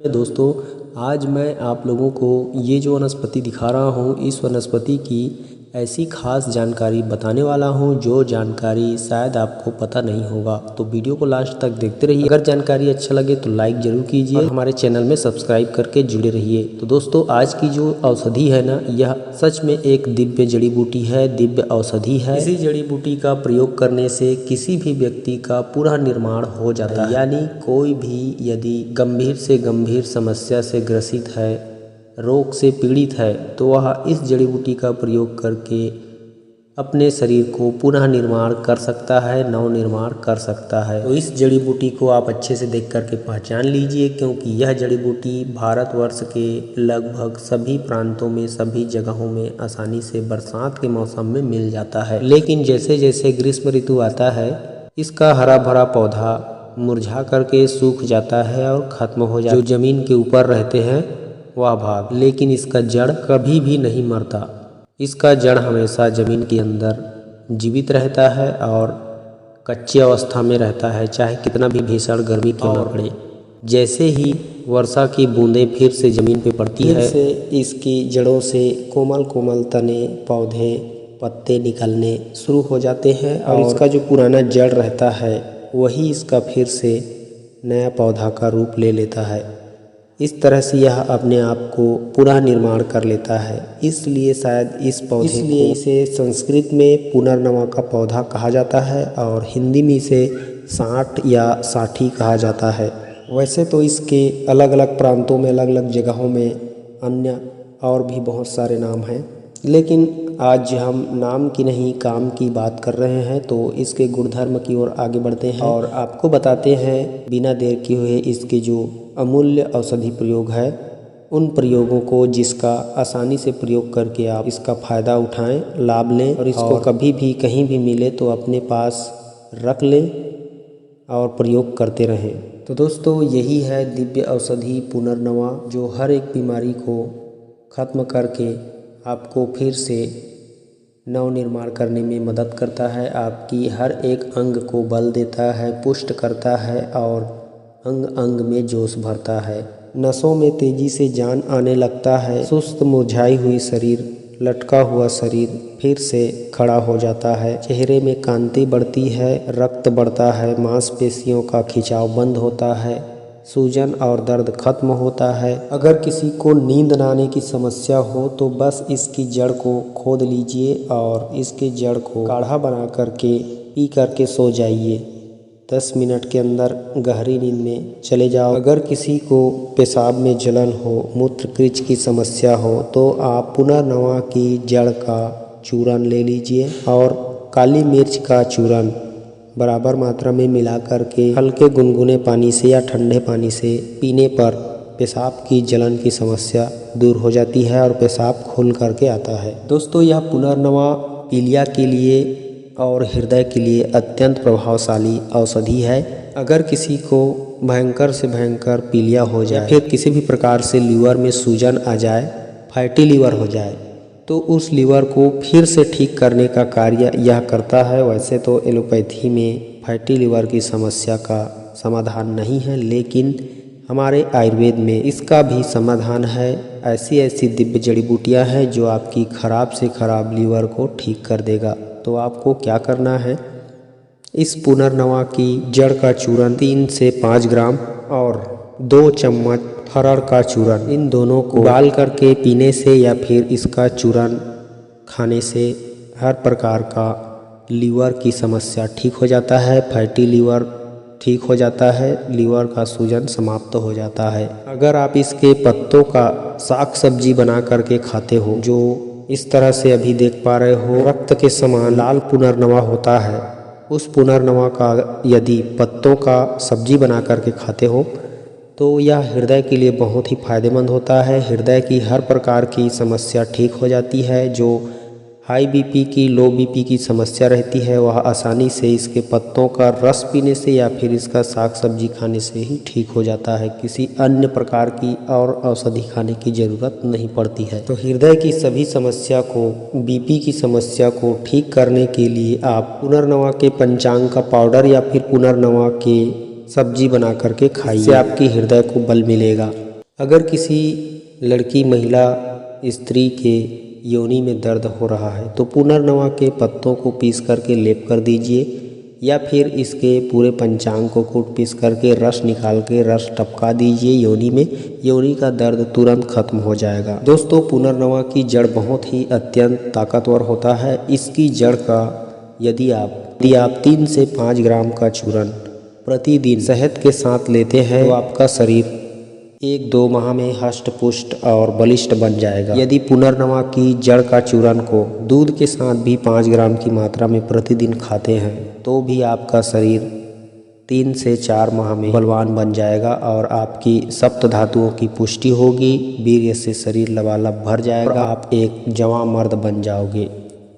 दोस्तों, आज मैं आप लोगों को ये जो वनस्पति दिखा रहा हूँ, इस वनस्पति की ऐसी खास जानकारी बताने वाला हूँ जो जानकारी शायद आपको पता नहीं होगा। तो वीडियो को लास्ट तक देखते रहिए। अगर जानकारी अच्छा लगे तो लाइक ज़रूर कीजिए और हमारे चैनल में सब्सक्राइब करके जुड़े रहिए। तो दोस्तों, आज की जो औषधि है ना, यह सच में एक दिव्य जड़ी बूटी है, दिव्य औषधि है। इसी जड़ी बूटी का प्रयोग करने से किसी भी व्यक्ति का पूरा निर्माण हो जाता है। यानी कोई भी यदि गंभीर से गंभीर समस्या से ग्रसित है, रोग से पीड़ित है, तो वह इस जड़ी बूटी का प्रयोग करके अपने शरीर को पुनः निर्माण कर सकता है, नवनिर्माण कर सकता है। तो इस जड़ी बूटी को आप अच्छे से देख करके पहचान लीजिए, क्योंकि यह जड़ी बूटी भारतवर्ष के लगभग सभी प्रांतों में, सभी जगहों में आसानी से बरसात के मौसम में मिल जाता है। लेकिन जैसे जैसे ग्रीष्म ऋतु आता है, इसका हरा भरा पौधा मुरझा करके सूख जाता है और ख़त्म हो जाता है। जो ज़मीन के ऊपर रहते हैं वह भाग, लेकिन इसका जड़ कभी भी नहीं मरता। इसका जड़ हमेशा ज़मीन के अंदर जीवित रहता है और कच्ची अवस्था में रहता है, चाहे कितना भी भीषण गर्मी क्यों न पड़े। जैसे ही वर्षा की बूंदें फिर से ज़मीन पे पड़ती है, से इसकी जड़ों से कोमल कोमल तने, पौधे, पत्ते निकलने शुरू हो जाते हैं और इसका जो पुराना जड़ रहता है वही इसका फिर से नया पौधा का रूप ले लेता है। इस तरह से यह अपने आप को पुनः निर्माण कर लेता है। इसलिए शायद इस पौधे इसलिए इसे संस्कृत में पुनर्नवा का पौधा कहा जाता है और हिंदी में इसे साठ या साठी कहा जाता है। वैसे तो इसके अलग अलग प्रांतों में, अलग अलग जगहों में अन्य और भी बहुत सारे नाम हैं, लेकिन आज हम नाम की नहीं काम की बात कर रहे हैं। तो इसके गुणधर्म की ओर आगे बढ़ते हैं और आपको बताते हैं बिना देर किए हुए इसके जो अमूल्य औषधि प्रयोग है, उन प्रयोगों को जिसका आसानी से प्रयोग करके आप इसका फ़ायदा उठाएं, लाभ लें और इसको कभी भी कहीं भी मिले तो अपने पास रख लें और प्रयोग करते रहें। तो दोस्तों, यही है दिव्य औषधि पुनर्नवा, जो हर एक बीमारी को ख़त्म करके आपको फिर से नवनिर्माण करने में मदद करता है। आपकी हर एक अंग को बल देता है, पुष्ट करता है और अंग अंग में जोश भरता है। नसों में तेजी से जान आने लगता है। सुस्त मुरझाई हुई शरीर, लटका हुआ शरीर फिर से खड़ा हो जाता है। चेहरे में कांति बढ़ती है, रक्त बढ़ता है, मांसपेशियों का खिंचाव बंद होता है, सूजन और दर्द खत्म होता है। अगर किसी को नींद न आने की समस्या हो तो बस इसकी जड़ को खोद लीजिए और इसके जड़ को काढ़ा बना करके पी करके सो जाइए। 10 मिनट के अंदर गहरी नींद में चले जाओ। अगर किसी को पेशाब में जलन हो, मूत्रकृच की समस्या हो, तो आप पुनर्नवा की जड़ का चूरन ले लीजिए और काली मिर्च का चूरन बराबर मात्रा में मिला करके हल्के गुनगुने पानी से या ठंडे पानी से पीने पर पेशाब की जलन की समस्या दूर हो जाती है और पेशाब खुल करके आता है। दोस्तों, यह पुनर्नवा पीलिया के लिए और हृदय के लिए अत्यंत प्रभावशाली औषधि है। अगर किसी को भयंकर से भयंकर पीलिया हो जाए, फिर किसी भी प्रकार से लीवर में सूजन आ जाए, फैटी लीवर हो जाए, तो उस लीवर को फिर से ठीक करने का कार्य यह करता है। वैसे तो एलोपैथी में फैटी लीवर की समस्या का समाधान नहीं है, लेकिन हमारे आयुर्वेद में इसका भी समाधान है। ऐसी ऐसी दिव्य जड़ी बूटियाँ हैं जो आपकी ख़राब से ख़राब लीवर को ठीक कर देगा। तो आपको क्या करना है, इस पुनर्नवा की जड़ का चूरन 3 से 5 ग्राम और 2 चम्मच हरड़ का चूरन, इन दोनों को उबाल करके पीने से या फिर इसका चूरन खाने से हर प्रकार का लीवर की समस्या ठीक हो जाता है। फैटी लीवर ठीक हो जाता है, लीवर का सूजन समाप्त हो जाता है। अगर आप इसके पत्तों का साग सब्जी बना करके खाते हो, जो इस तरह से अभी देख पा रहे हो, रक्त के समान लाल पुनर्नवा होता है, उस पुनर्नवा का यदि पत्तों का सब्जी बना करके खाते हो तो यह हृदय के लिए बहुत ही फायदेमंद होता है। हृदय की हर प्रकार की समस्या ठीक हो जाती है। जो हाई बीपी की, लो बीपी की समस्या रहती है, वह आसानी से इसके पत्तों का रस पीने से या फिर इसका साग सब्जी खाने से ही ठीक हो जाता है। किसी अन्य प्रकार की और औषधि खाने की ज़रूरत नहीं पड़ती है। तो हृदय की सभी समस्या को, बीपी की समस्या को ठीक करने के लिए आप पुनर्नवा के पंचांग का पाउडर या फिर पुनर्नवा के सब्जी बना करके खाइए, इससे आपकी हृदय को बल मिलेगा। अगर किसी लड़की महिला स्त्री के योनि में दर्द हो रहा है तो पुनर्नवा के पत्तों को पीस करके लेप कर दीजिए, या फिर इसके पूरे पंचांग को कूट पीस करके रस निकाल के रस टपका दीजिए योनि में। योनि का दर्द तुरंत खत्म हो जाएगा। दोस्तों, पुनर्नवा की जड़ बहुत ही अत्यंत ताकतवर होता है। इसकी जड़ का यदि आप 3 से 5 ग्राम का चूर्ण प्रतिदिन शहद के साथ लेते हैं तो आपका शरीर 1-2 माह में हष्ट पुष्ट और बलिष्ठ बन जाएगा। यदि पुनर्नवा की जड़ का चूर्ण को दूध के साथ भी 5 ग्राम की मात्रा में प्रतिदिन खाते हैं तो भी आपका शरीर 3 से 4 माह में बलवान बन जाएगा और आपकी सप्त धातुओं की पुष्टि होगी। वीर्य से शरीर लबालब भर जाएगा, आप एक जवां मर्द बन जाओगे।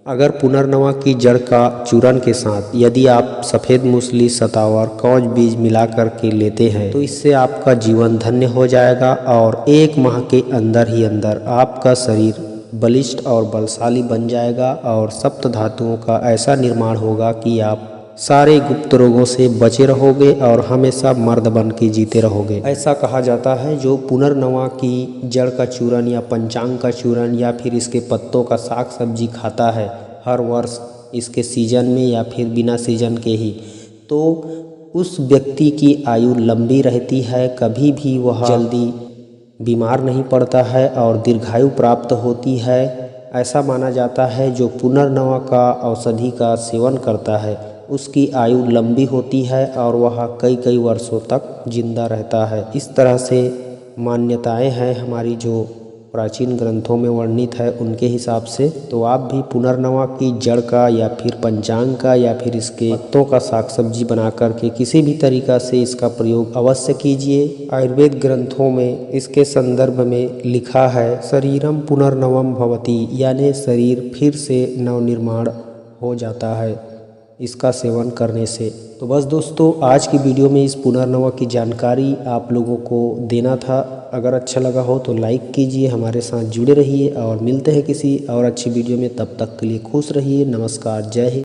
अगर पुनर्नवा की जड़ का चूर्ण के साथ यदि आप सफ़ेद मूसली, सतावर, कौज बीज मिला कर के लेते हैं तो इससे आपका जीवन धन्य हो जाएगा और 1 माह के अंदर ही अंदर आपका शरीर बलिष्ठ और बलशाली बन जाएगा और सप्त धातुओं का ऐसा निर्माण होगा कि आप सारे गुप्त रोगों से बचे रहोगे और हमेशा मर्द बन के जीते रहोगे। ऐसा कहा जाता है जो पुनर्नवा की जड़ का चूर्ण या पंचांग का चूर्ण या फिर इसके पत्तों का साग सब्जी खाता है हर वर्ष इसके सीजन में या फिर बिना सीजन के ही, तो उस व्यक्ति की आयु लंबी रहती है, कभी भी वह जल्दी बीमार नहीं पड़ता है और दीर्घायु प्राप्त होती है। ऐसा माना जाता है जो पुनर्नवा का औषधि का सेवन करता है उसकी आयु लंबी होती है और वह कई वर्षों तक जिंदा रहता है। इस तरह से मान्यताएं हैं हमारी जो प्राचीन ग्रंथों में वर्णित है उनके हिसाब से। तो आप भी पुनर्नवा की जड़ का या फिर पंचांग का या फिर इसके पत्तों का साग सब्जी बना करके किसी भी तरीक़ा से इसका प्रयोग अवश्य कीजिए। आयुर्वेद ग्रंथों में इसके संदर्भ में लिखा है शरीरम पुनर्नवम भवति, यानी शरीर फिर से नवनिर्माण हो जाता है इसका सेवन करने से। तो बस दोस्तों, आज की वीडियो में इस पुनर्नवा की जानकारी आप लोगों को देना था। अगर अच्छा लगा हो तो लाइक कीजिए, हमारे साथ जुड़े रहिए और मिलते हैं किसी और अच्छी वीडियो में। तब तक के लिए खुश रहिए। नमस्कार, जय हिंद।